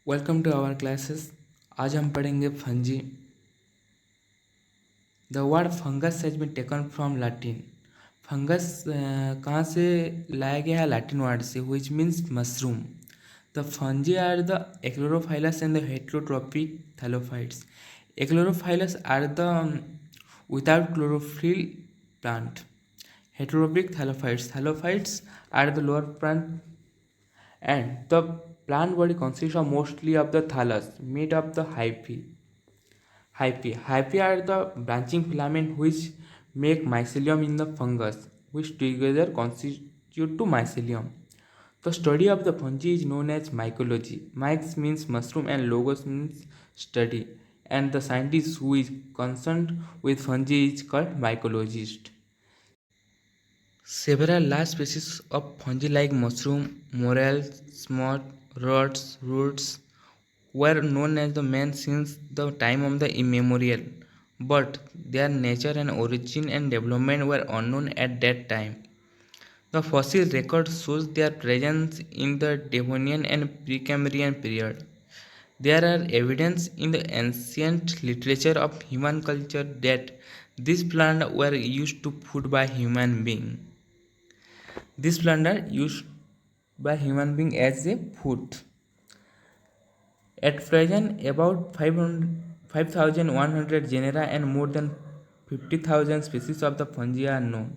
Welcome to our classes. आज हम पढ़ेंगे fungi. The word fungus has been taken from Latin. Fungus कहाँ से लाया गया है? लैटिन वर्ड से, which means mushroom. The fungi are the achlorophyllous and the heterotrophic thallophytes. Achlorophyllous are the without chlorophyll plant. Heterotropic thallophytes. Thallophytes are the lower plant, and the plant body consists of mostly of the thallus made of the hyphae. Hyphae are the branching filament which make mycelium in the fungus, which together constitute to mycelium. The study of the fungi is known as mycology. Myx means mushroom and logos means study, and the scientist who is concerned with fungi is called mycologist. Several large species of fungi like mushroom, morels, smut, rods, roots were known as the man since the time of the immemorial, but their nature and origin and development were unknown at that time. The fossil record shows their presence in the Devonian and Precambrian period. There are evidence in the ancient literature of human culture that these plants were used to food by human beings. These plants are used by human being as a food. At present, about 5,100 genera and more than 50,000 species of the fungi are known.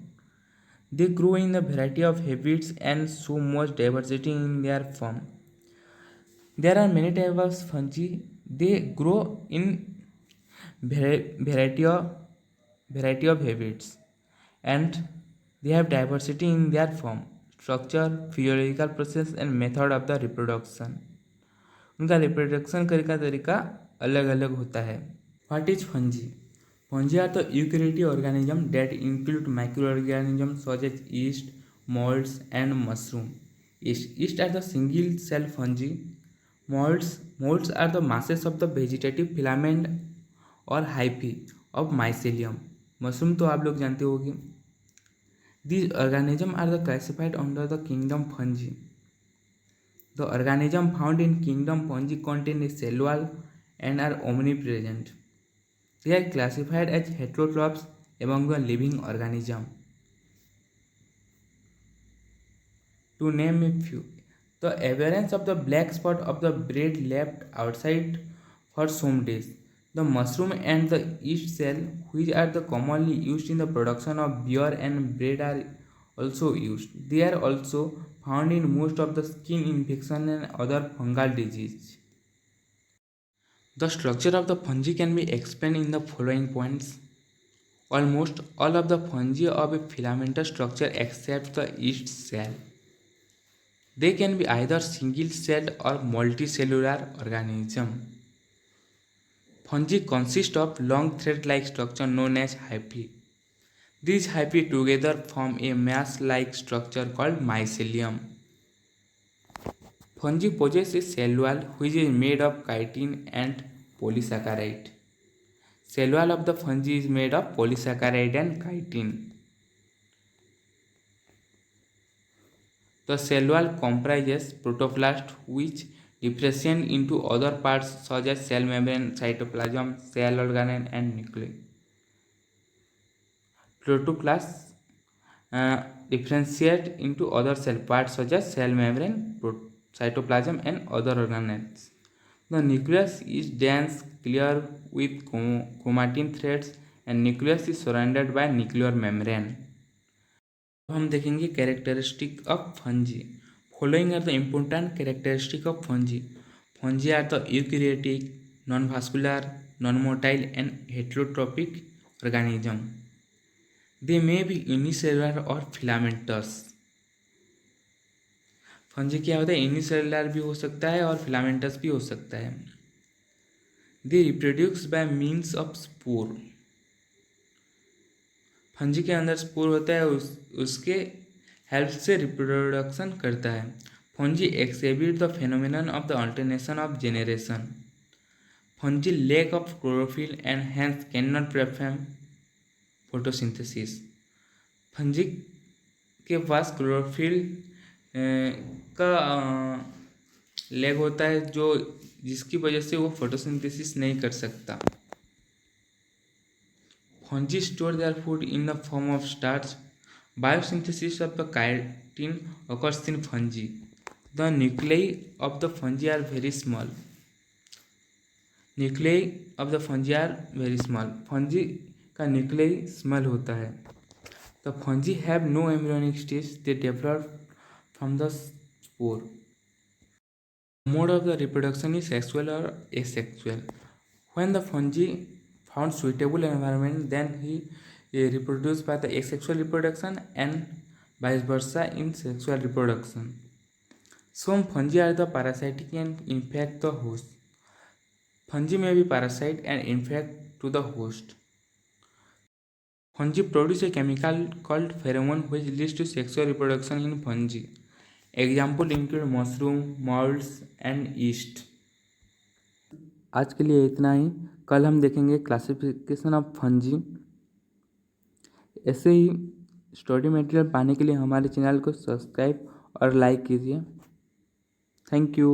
They grow in a variety of habits and show much diversity in their form. There are many types of fungi. They grow in variety of habits, and they have diversity in their form, structure, physiological process and method of the reproduction. उनका reproduction करने का तरीका अलग अलग होता है. What is fungi? Fungi are the eukaryotic organisms that include microorganisms such as yeast, molds, and mushroom. Yeast are the single-cell fungi. Molds are the masses of the vegetative filament और hyphae of mycelium. Mushroom तो आप लोग जानते होंगे. These organisms are the classified under the kingdom fungi. The organisms found in kingdom fungi contain a cell wall and are omnipresent. They are classified as heterotrophs among the living organisms. To name a few, the appearance of the black spot of the bread left outside for some days. The mushroom and the yeast cell, which are the commonly used in the production of beer and bread, are also used. They are also found in most of the skin infection and other fungal disease. The structure of the fungi can be explained in the following points. Almost all of the fungi have a filamentous structure except the yeast cell. They can be either single-celled or multicellular organisms. Fungi consist of long thread-like structure known as hyphae. These hyphae together form a mass-like structure called mycelium. Fungi possess a cell wall which is made of chitin and polysaccharide. Cell wall of the fungi is made of polysaccharide and chitin. The cell wall comprises protoplast which differentiate into other parts such as cell membrane, cytoplasm, cell organelle and nuclei. Protoplast differentiate into other cell parts such as cell membrane, cytoplasm and other organelles. The nucleus is dense, clear with chromatin threads and nucleus is surrounded by nuclear membrane. हम देखेंगे characteristic of fungi. Following are the important characteristic of fungi. Fungi are the eukaryotic, non vascular, non motile and heterotrophic organism. They may be unicellular और filamentous. Fungi क्या होता है? Unicellular भी हो सकता है और फिलामेंटस भी हो सकता है. They reproduce by means of spore. Fungi के अंदर स्पोर होता है, उसके हेल्प से रिप्रोडक्शन करता है. Fungi exhibit the phenomenon of the alternation of generation. Fungi lack of chlorophyll and hence can not perform photosynthesis. Fungi के पास क्लोरोफिल का लेग होता है जो जिसकी वजह से वो फोटोसिंथेसिस नहीं कर सकता। Fungi store their food in the form of starch. Biosynthesis of the chitin occurs in fungi. The nuclei of the fungi are very small. Nuclei of the fungi are very small. Fungi का nuclei small होता है। The fungi have no embryonic stage, they develop from the spore. Mode of the reproduction is sexual और asexual. When the fungi found suitable environment, then he reproduced by the asexual reproduction and vice versa in sexual reproduction. Some fungi are the parasitic and infect the host. Fungi may be parasite and infect to the host. Fungi produce a chemical called pheromone which leads to sexual reproduction in fungi. Example include mushroom, molds and yeast. आज के लिए इतना ही। कल हम देखेंगे classification of fungi. ऐसे ही study material पाने के लिए हमारे चैनल को सब्सक्राइब और लाइक कीजिए। Thank you.